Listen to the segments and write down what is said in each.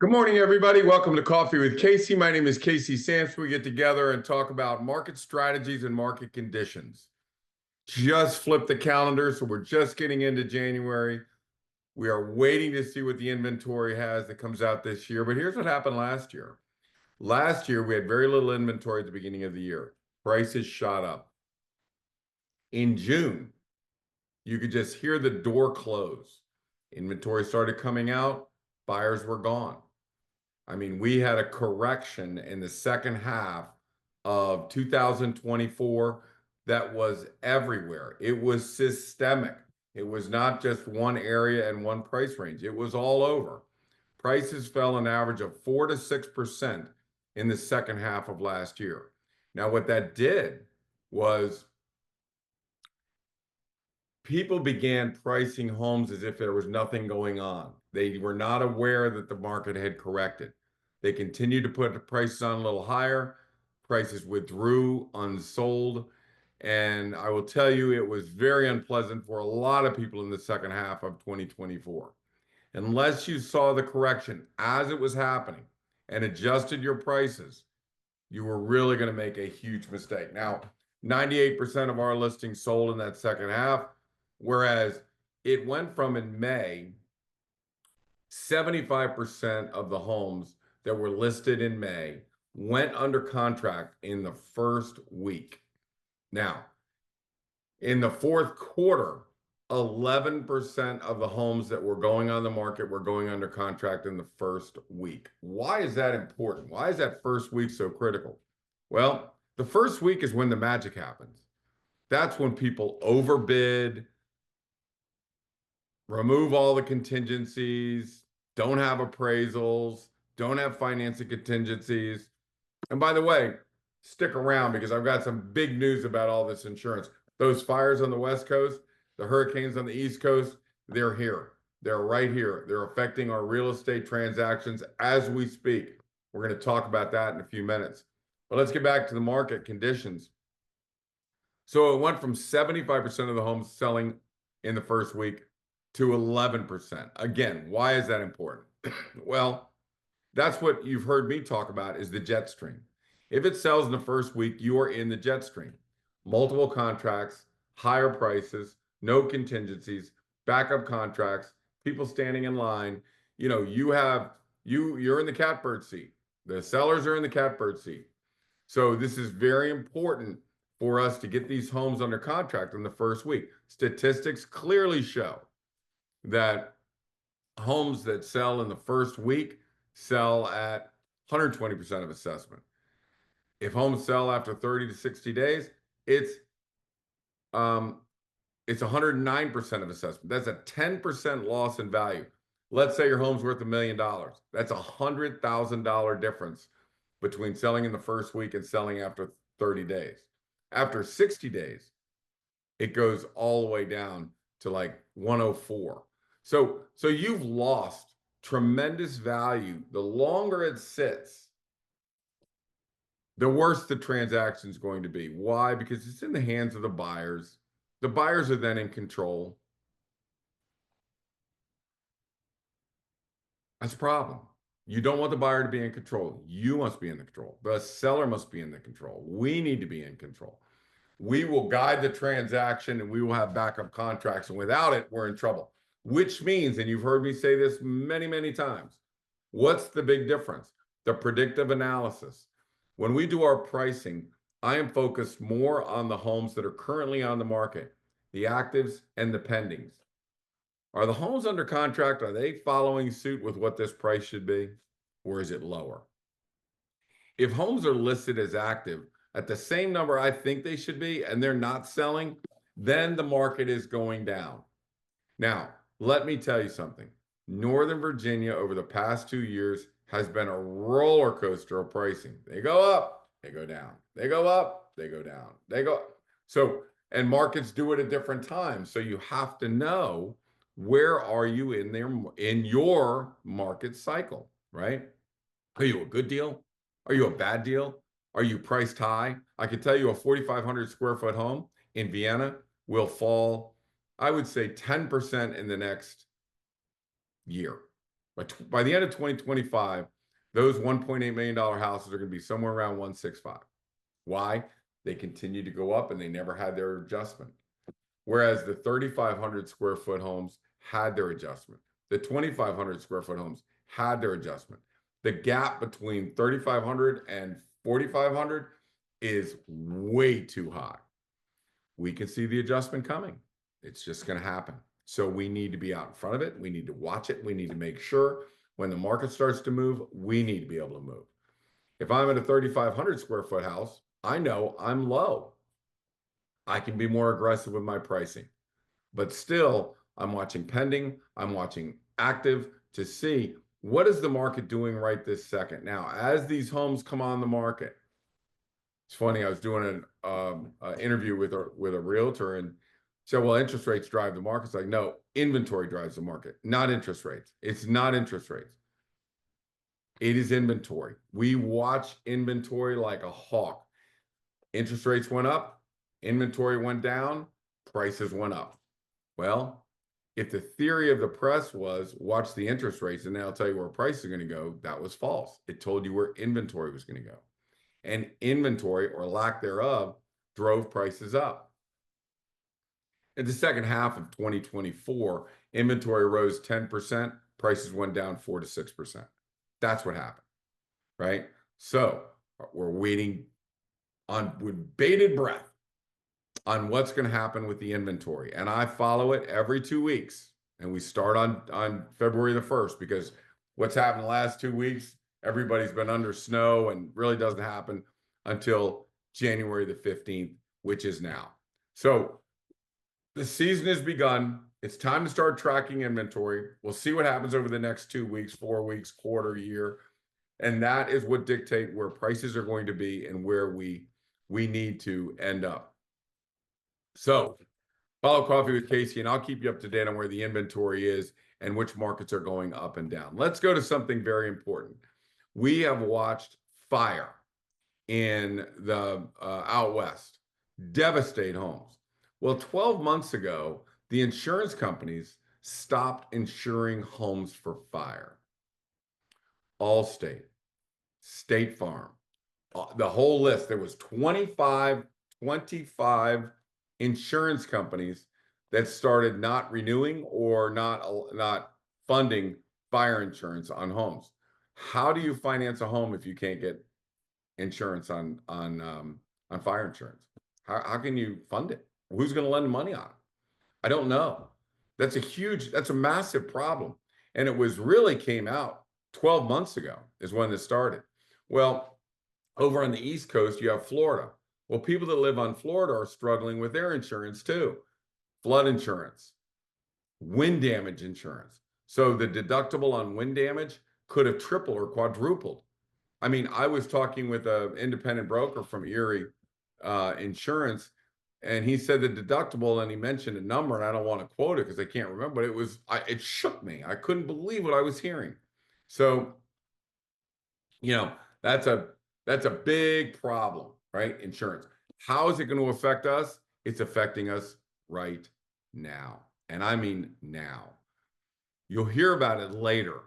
Good morning, everybody. Welcome to Coffee with Casey. My name is Casey Samson. We get together and talk about market strategies and market conditions. Just flip the calendar, so we're just getting into January. We are waiting to see what the inventory has that comes out this year. But here's what happened last year. Last year, we had very little inventory at the beginning of the year. Prices shot up. In June, you could just hear the door close. Inventory started coming out. Buyers were gone. I mean, we had a correction in the second half of 2024 that was everywhere. It was systemic. It was not just one area and one price range. It was all over. Prices fell an average of 4 to 6% in the second half of last year. Now, what that did was people began pricing homes as if there was nothing going on. They were not aware that the market had corrected. They continued to put the prices on a little higher. Prices withdrew unsold. And I will tell you, it was very unpleasant for a lot of people in the second half of 2024. Unless you saw the correction as it was happening and adjusted your prices, you were really going to make a huge mistake. Now, 98% of our listings sold in that second half, whereas it went from in May, 75% of the homes that were listed in May went under contract in the first week. Now, in the fourth quarter, 11% of the homes that were going on the market were going under contract in the first week. Why is that important? Why is that first week so critical? Well, the first week is when the magic happens. That's when people overbid, remove all the contingencies, don't have appraisals, don't have financing contingencies. And by the way, stick around because I've got some big news about all this insurance. Those fires on the West Coast, the hurricanes on the East Coast, they're here. They're right here. They're affecting our real estate transactions as we speak. We're going to talk about that in a few minutes. But let's get back to the market conditions. So it went from 75% of the homes selling in the first week to 11%. Again, why is that important? Well, that's what you've heard me talk about is the jet stream. If it sells in the first week, you are in the jet stream. Multiple contracts, higher prices, no contingencies, backup contracts, people standing in line. You know, you're in the catbird seat. The sellers are in the catbird seat. So this is very important for us to get these homes under contract in the first week. Statistics clearly show that homes that sell in the first week sell at 120% of assessment. If homes sell after 30 to 60 days, it's 109% of assessment. That's a 10% loss in value. Let's say your home's worth $1 million. That's a $100,000 difference between selling in the first week and selling after 30 days. After 60 days, it goes all the way down to like 104. So you've lost tremendous value. The longer it sits, the worse the transaction is going to be. Why? Because it's in the hands of the buyers. The buyers are then in control. That's a problem. You don't want the buyer to be in control. You must be in the control. The seller must be in the control. We need to be in control. We will guide the transaction and we will have backup contracts. And without it, we're in trouble. Which means, and you've heard me say this many, many times, what's the big difference? The predictive analysis. When we do our pricing, I am focused more on the homes that are currently on the market, the actives and the pendings. Are the homes under contract, are they following suit with what this price should be? Or is it lower? If homes are listed as active at the same number I think they should be, and they're not selling, then the market is going down. Now, let me tell you something. Northern Virginia over the past 2 years has been a roller coaster of pricing. They go up, they go down. They go up, they go down. They go. So, and markets do it at different times. So you have to know where are you in your market cycle, right? Are you a good deal? Are you a bad deal? Are you priced high? I can tell you a 4,500 square foot home in Vienna will fall, I would say 10% in the next year. By the end of 2025, those $1.8 million houses are going to be somewhere around 165. Why? They continue to go up and they never had their adjustment. Whereas the 3,500 square foot homes had their adjustment. The 2,500 square foot homes had their adjustment. The gap between 3,500 and 4,500 is way too high. We can see the adjustment coming. It's just going to happen. So we need to be out in front of it. We need to watch it. We need to make sure when the market starts to move, we need to be able to move. If I'm at a 3,500 square foot house, I know I'm low. I can be more aggressive with my pricing, but still I'm watching pending, I'm watching active to see what is the market doing right this second. Now, as these homes come on the market, it's funny, I was doing an interview with a realtor and said, well, interest rates drive the market. It's like, no, inventory drives the market, not interest rates. It's not interest rates. It is inventory. We watch inventory like a hawk. Interest rates went up, inventory went down, prices went up. Well, if the theory of the press was watch the interest rates and then I'll tell you where prices are going to go, that was false. It told you where inventory was going to go. And inventory, or lack thereof, drove prices up. In the second half of 2024, inventory rose 10%, prices went down 4 to 6%. That's what happened, right? So we're waiting with bated breath on what's going to happen with the inventory. And I follow it every 2 weeks. And we start on February the 1st, because what's happened the last 2 weeks, everybody's been under snow and really doesn't happen until January the 15th, which is now. So the season has begun. It's time to start tracking inventory. We'll see what happens over the next 2 weeks, 4 weeks, quarter, year. And that is what dictate where prices are going to be and where we need to end up. So follow Coffee with Casey, and I'll keep you up to date on where the inventory is and which markets are going up and down. Let's go to something very important. We have watched fire in the out west devastate homes. Well, 12 months ago, the insurance companies stopped insuring homes for fire. Allstate, State Farm, the whole list. There was 25 insurance companies that started not renewing or not funding fire insurance on homes. How do you finance a home if you can't get insurance on fire insurance? How can you fund it? Who's going to lend money on it? I don't know. That's a massive problem. And it really came out 12 months ago is when this started. Well, over on the East Coast, you have Florida. Well, people that live on Florida are struggling with their insurance too. Flood insurance, wind damage insurance. So the deductible on wind damage could have tripled or quadrupled. I mean, I was talking with an independent broker from Erie Insurance, and he said the deductible, and he mentioned a number, and I don't want to quote it because I can't remember, but it shook me. I couldn't believe what I was hearing. So, that's a big problem, right? Insurance. How is it going to affect us? It's affecting us right now. And I mean now. You'll hear about it later,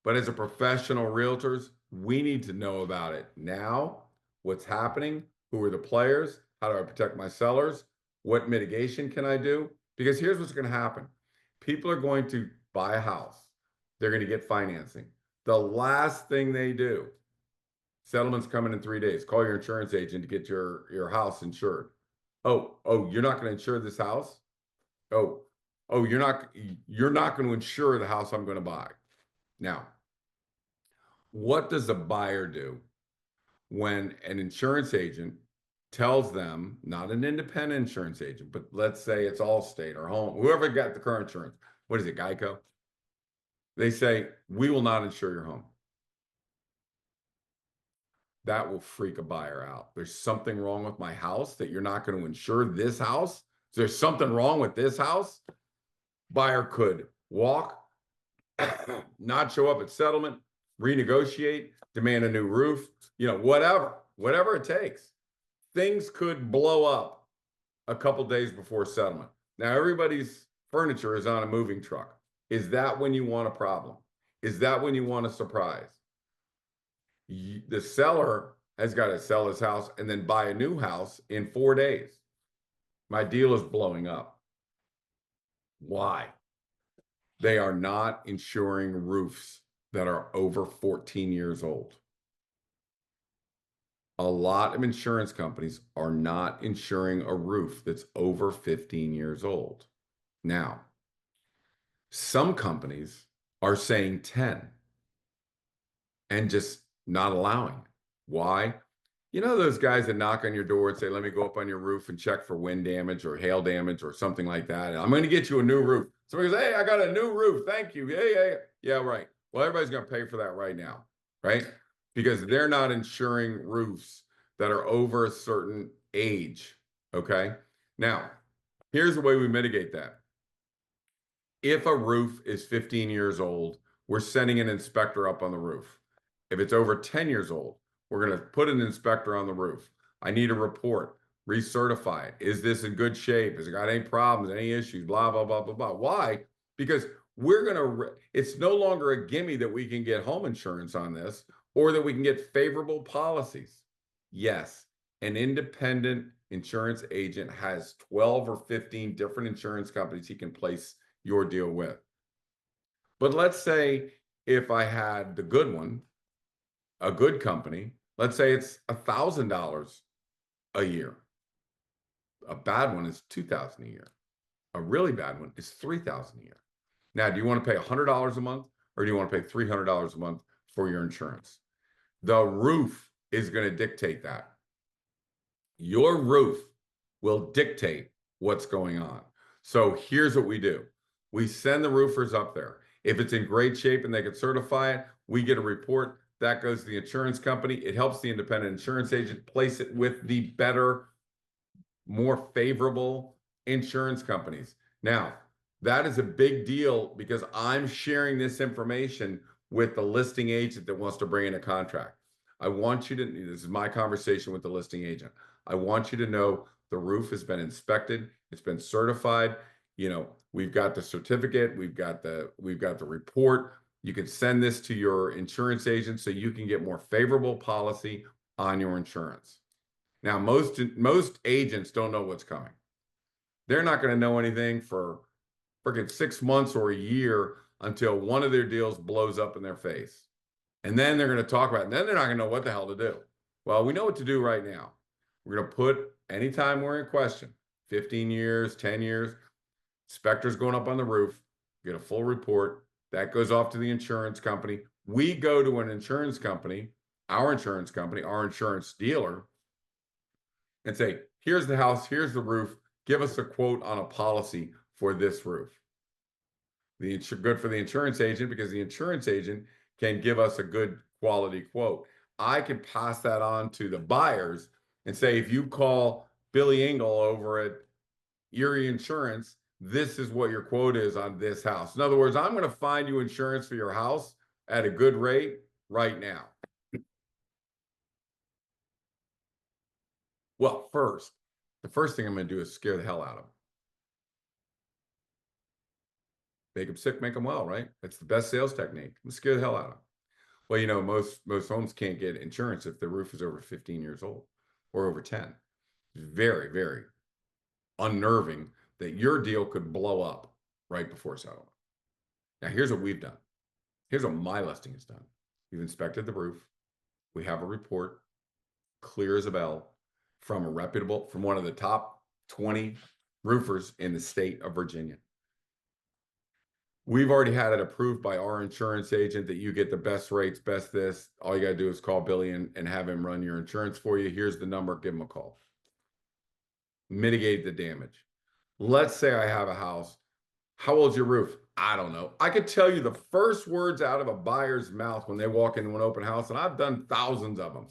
but as a professional realtors, we need to know about it now. What's happening? Who are the players? How do I protect my sellers? What mitigation can I do? Because here's what's going to happen. People are going to buy a house. They're going to get financing. The last thing they do, settlement's coming in 3 days. Call your insurance agent to get your house insured. Oh, you're not going to insure this house? Oh, you're not going to insure the house I'm going to buy. Now, what does a buyer do when an insurance agent tells them, not an independent insurance agent, but let's say it's Allstate or Home, whoever got the car insurance, what is it, Geico? They say, we will not insure your home. That will freak a buyer out. There's something wrong with my house that you're not going to insure this house? Is there something wrong with this house? Buyer could walk, not show up at settlement, renegotiate, demand a new roof, whatever it takes. Things could blow up a couple days before settlement. Now, everybody's furniture is on a moving truck. Is that when you want a problem? Is that when you want a surprise? The seller has got to sell his house and then buy a new house in 4 days. My deal is blowing up. Why? They are not insuring roofs that are over 14 years old. A lot of insurance companies are not insuring a roof that's over 15 years old. Now, some companies are saying 10 and just not allowing. Why? You know those guys that knock on your door and say, let me go up on your roof and check for wind damage or hail damage or something like that. And I'm going to get you a new roof. Somebody goes, hey, I got a new roof. Thank you. Yeah, right. Well, everybody's going to pay for that right now, right? Because they're not insuring roofs that are over a certain age, okay? Now, here's the way we mitigate that. If a roof is 15 years old, we're sending an inspector up on the roof. If it's over 10 years old, we're going to put an inspector on the roof. I need a report, recertify it. Is this in good shape? Has it got any problems, any issues, blah, blah, blah, blah, blah. Why? Because it's no longer a gimme that we can get home insurance on this or that we can get favorable policies. Yes, an independent insurance agent has 12 or 15 different insurance companies he can place your deal with. But let's say if I had the good one, a good company, let's say it's $1,000 a year. A bad one is $2,000 a year. A really bad one is $3,000 a year. Now, do you want to pay $100 a month or do you want to pay $300 a month for your insurance? The roof is going to dictate that. Your roof will dictate what's going on. So here's what we do. We send the roofers up there. If it's in great shape and they can certify it, we get a report. That goes to the insurance company. It helps the independent insurance agent place it with the better, more favorable insurance companies. Now, that is a big deal because I'm sharing this information with the listing agent that wants to bring in a contract. I want you to, this is my conversation with the listing agent. I want you to know the roof has been inspected. It's been certified. You know, we've got the certificate. We've got the report. You can send this to your insurance agent so you can get more favorable policy on your insurance. Now, most agents don't know what's coming. They're not going to know anything for freaking 6 months or a year until one of their deals blows up in their face. And then they're going to talk about it. And then they're not going to know what the hell to do. Well, we know what to do right now. We're going to put, anytime we're in question, 15 years, 10 years, inspector's going up on the roof, get a full report. That goes off to the insurance company. We go to an insurance company, our insurance dealer, and say, here's the house, here's the roof. Give us a quote on a policy for this roof. Good for the insurance agent because the insurance agent can give us a good quality quote. I can pass that on to the buyers and say, if you call Billy Engel over at Erie Insurance, this is what your quote is on this house. In other words, I'm going to find you insurance for your house at a good rate right now. Well, the first thing I'm going to do is scare the hell out of them. Make them sick, make them well, right? That's the best sales technique. I'm scare the hell out of them. Well, you know, most homes can't get insurance if the roof is over 15 years old or over 10. It's very, very unnerving that your deal could blow up right before settlement. Now, here's what we've done. Here's what my listing has done. We've inspected the roof. We have a report, clear as a bell, from one of the top 20 roofers in the state of Virginia. We've already had it approved by our insurance agent that you get the best rates, best this. All you got to do is call Billy and have him run your insurance for you. Here's the number, give him a call. Mitigate the damage. Let's say I have a house. How old's your roof? I don't know. I could tell you the first words out of a buyer's mouth when they walk into an open house, and I've done thousands of them.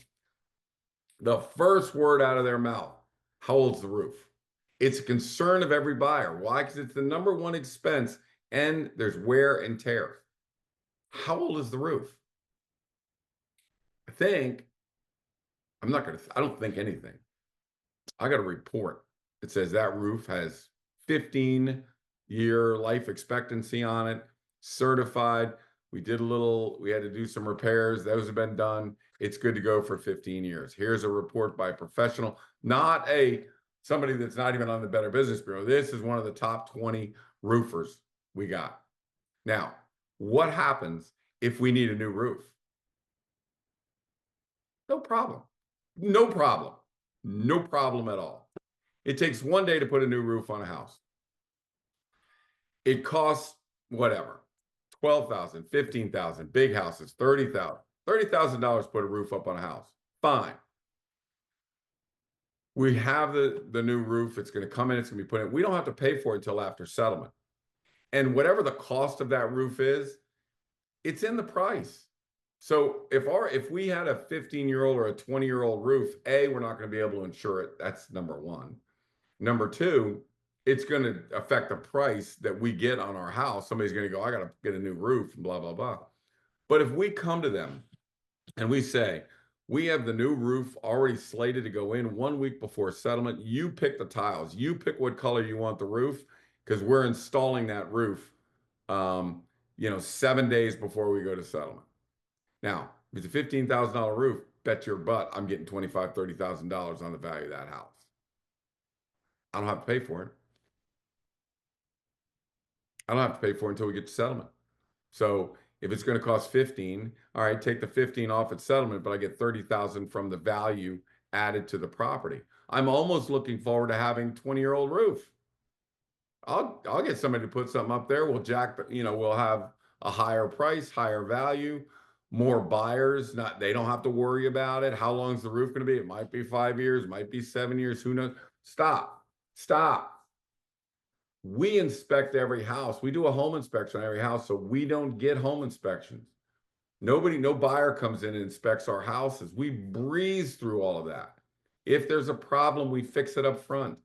The first word out of their mouth, how old's the roof? It's a concern of every buyer. Why? Because it's the number one expense and there's wear and tear. How old is the roof? I don't think anything. I got a report that says that roof has 15-year life expectancy on it, certified. We did we had to do some repairs. Those have been done. It's good to go for 15 years. Here's a report by a professional, not somebody that's not even on the Better Business Bureau. This is one of the top 20 roofers we got. Now, what happens if we need a new roof? No problem. No problem. No problem at all. It takes 1 day to put a new roof on a house. It costs whatever, $12,000, $15,000, big houses, $30,000. $30,000 to put a roof up on a house. Fine. We have the new roof. It's going to come in. It's going to be put in. We don't have to pay for it until after settlement. And whatever the cost of that roof is, it's in the price. So if we had a 15-year-old or a 20-year-old roof, we're not going to be able to insure it. That's number one. Number two, it's going to affect the price that we get on our house. Somebody's going to go, I got to get a new roof, blah, blah, blah. But if we come to them and we say, we have the new roof already slated to go in 1 week before settlement, you pick the tiles, you pick what color you want the roof, because we're installing that roof 7 days before we go to settlement. Now, if it's a $15,000 roof, bet your butt I'm getting $25,000, $30,000 on the value of that house. I don't have to pay for it. I don't have to pay for it until we get to settlement. So if it's going to cost 15, all right, take the 15 off at settlement, but I get 30,000 from the value added to the property. I'm almost looking forward to having 20-year-old roof. I'll get somebody to put something up there. We'll we'll have a higher price, higher value, more buyers. They don't have to worry about it. How long is the roof going to be? It might be 5 years, might be 7 years. Who knows? Stop. We inspect every house. We do a home inspection on every house, so we don't get home inspections. No buyer comes in and inspects our houses. We breeze through all of that. If there's a problem, we fix it up front.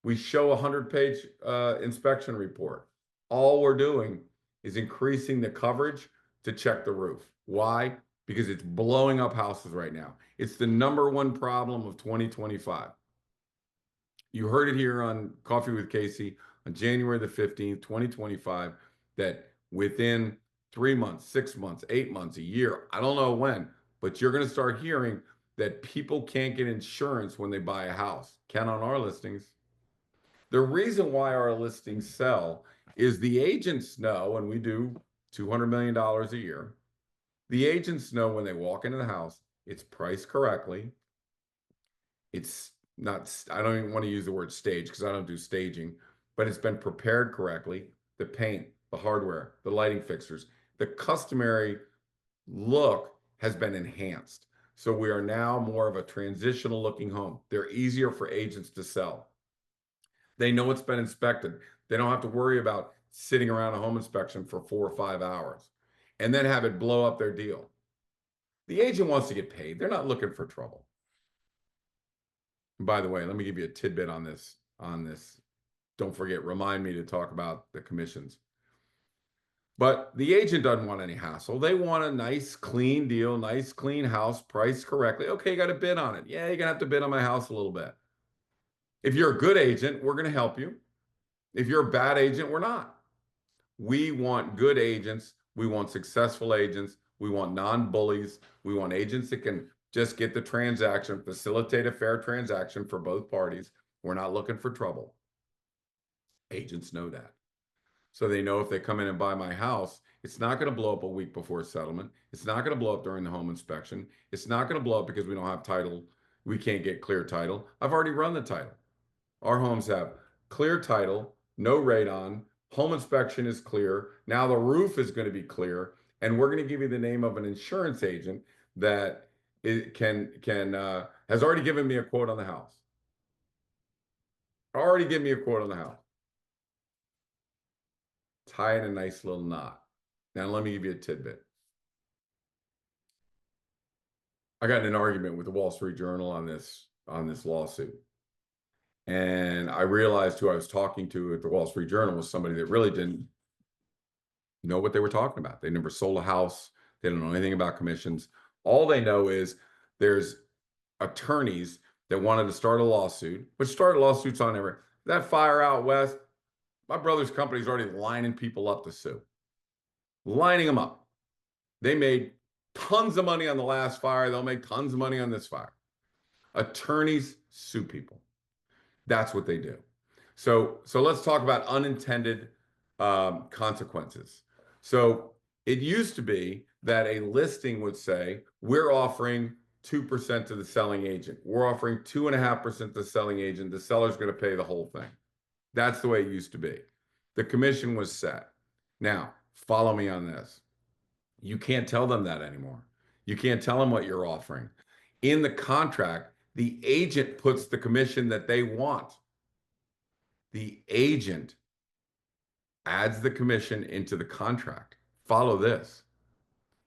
We show a 100-page inspection report. All we're doing is increasing the coverage to check the roof. Why? Because it's blowing up houses right now. It's the #1 problem of 2025. You heard it here on Coffee with Casey on January the 15th, 2025, that within 3 months, 6 months, 8 months, a year, I don't know when, but you're going to start hearing that people can't get insurance when they buy a house. Can on our listings. The reason why our listings sell is the agents know, and we do $200 million a year, the agents know when they walk into the house, it's priced correctly. It's not, I don't even want to use the word stage because I don't do staging, but it's been prepared correctly. The paint, the hardware, the lighting fixtures, the customary look has been enhanced. So we are now more of a transitional looking home. They're easier for agents to sell. They know it's been inspected. They don't have to worry about sitting around a home inspection for 4 or 5 hours and then have it blow up their deal. The agent wants to get paid. They're not looking for trouble. And by the way, let me give you a tidbit on this. Don't forget, remind me to talk about the commissions. But the agent doesn't want any hassle. They want a nice, clean deal, nice, clean house, priced correctly. Okay, you got to bid on it. Yeah, you're going to have to bid on my house a little bit. If you're a good agent, we're going to help you. If you're a bad agent, we're not. We want good agents. We want successful agents. We want non-bullies. We want agents that can just get the transaction, facilitate a fair transaction for both parties. We're not looking for trouble. Agents know that. So they know if they come in and buy my house, it's not going to blow up a week before settlement. It's not going to blow up during the home inspection. It's not going to blow up because we don't have title. We can't get clear title. I've already run the title. Our homes have clear title, no radon, home inspection is clear. Now the roof is going to be clear, and we're going to give you the name of an insurance agent that has already given me a quote on the house. Already given me a quote on the house. Tie in a nice little knot. Now let me give you a tidbit. I got in an argument with the Wall Street Journal on this lawsuit. And I realized who I was talking to at the Wall Street Journal was somebody that really didn't know what they were talking about. They never sold a house. They don't know anything about commissions. All they know is there's attorneys that wanted to start a lawsuit, which started lawsuits on that fire out west. My brother's company's already lining people up to sue. Lining them up. They made tons of money on the last fire. They'll make tons of money on this fire. Attorneys sue people. That's what they do. So let's talk about unintended consequences. So it used to be that a listing would say, we're offering 2% to the selling agent. We're offering 2.5% to the selling agent. The seller's going to pay the whole thing. That's the way it used to be. The commission was set. Now, follow me on this. You can't tell them that anymore. You can't tell them what you're offering. In the contract, the agent puts the commission that they want. The agent adds the commission into the contract. Follow this.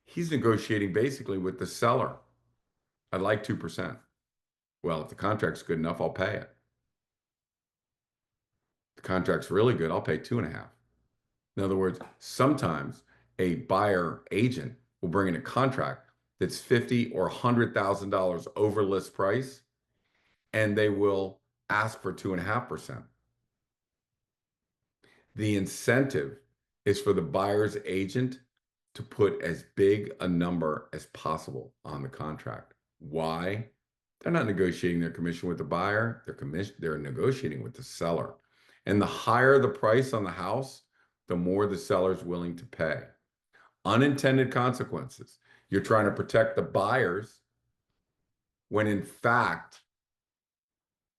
He's negotiating basically with the seller. I'd like 2%. Well, if the contract's good enough, I'll pay it. The contract's really good, I'll pay 2.5. In other words, sometimes a buyer agent will bring in a contract that's $50,000 or $100,000 over list price, and they will ask for 2.5%. The incentive is for the buyer's agent to put as big a number as possible on the contract. Why? They're not negotiating their commission with the buyer. They're negotiating with the seller. And the higher the price on the house, the more the seller's willing to pay. Unintended consequences. You're trying to protect the buyers when in fact,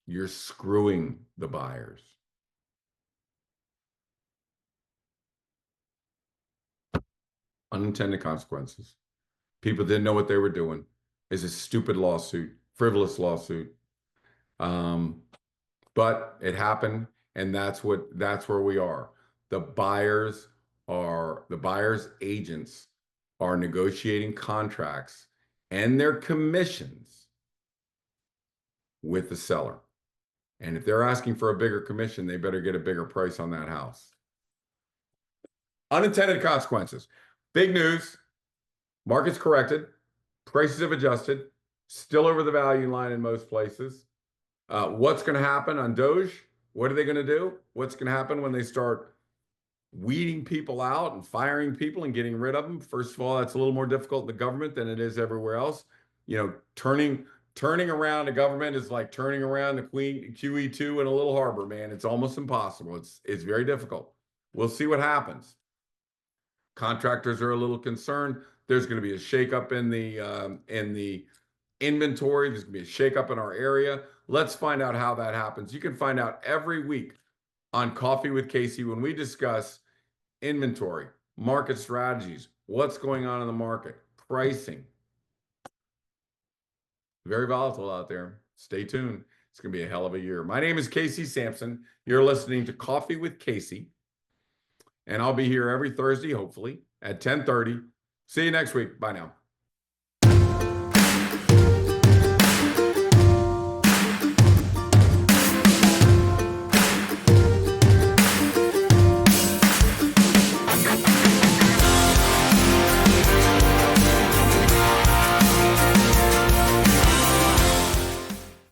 you're screwing the buyers. Unintended consequences. People didn't know what they were doing. It's a stupid lawsuit, frivolous lawsuit. But it happened, and that's where we are. The buyers agents are negotiating contracts and their commissions with the seller. And if they're asking for a bigger commission, they better get a bigger price on that house. Unintended consequences. Big news. Market's corrected. Prices have adjusted. Still over the value line in most places. What's going to happen on Doge? What are they going to do? What's going to happen when they start weeding people out and firing people and getting rid of them? First of all, that's a little more difficult in the government than it is everywhere else. You know, turning around a government is like turning around the QE2 in a little harbor, man. It's almost impossible. It's very difficult. We'll see what happens. Contractors are a little concerned. There's going to be a shakeup in the inventory. There's going to be a shakeup in our area. Let's find out how that happens. You can find out every week on Coffee with Casey when we discuss inventory, market strategies, what's going on in the market, pricing. Very volatile out there. Stay tuned. It's going to be a hell of a year. My name is Casey Samson. You're listening to Coffee with Casey. And I'll be here every Thursday, hopefully, at 10:30. See you next week. Bye now.